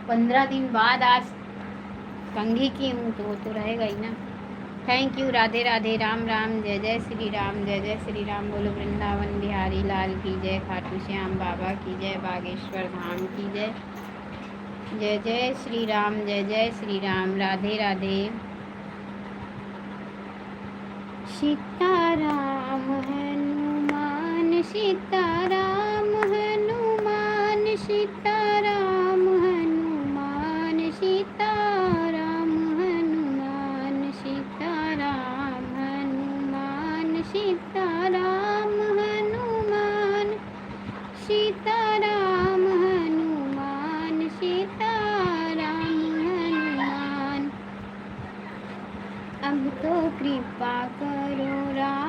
15 दिन बाद आज कंघी की हूँ तो वो तो रहेगा ही ना। Thank you. राधे राधे, राम राम, जय जय श्री राम, जय जय श्री राम। बोलो वृंदावन बिहारी लाल की जय, खाटू श्याम बाबा की जय, बागेश्वर धाम की जय। जय जय श्री राम, जय जय श्री राम। राधे राधे। सीताराम हनुमान, सीताराम हनुमान, सीताराम हनुमान, सीताराम हनुमान, सीताराम हनुमान, सीताराम हनुमान, सीताराम हनुमान, सीताराम हनुमान। अब तो कृपा करो राम।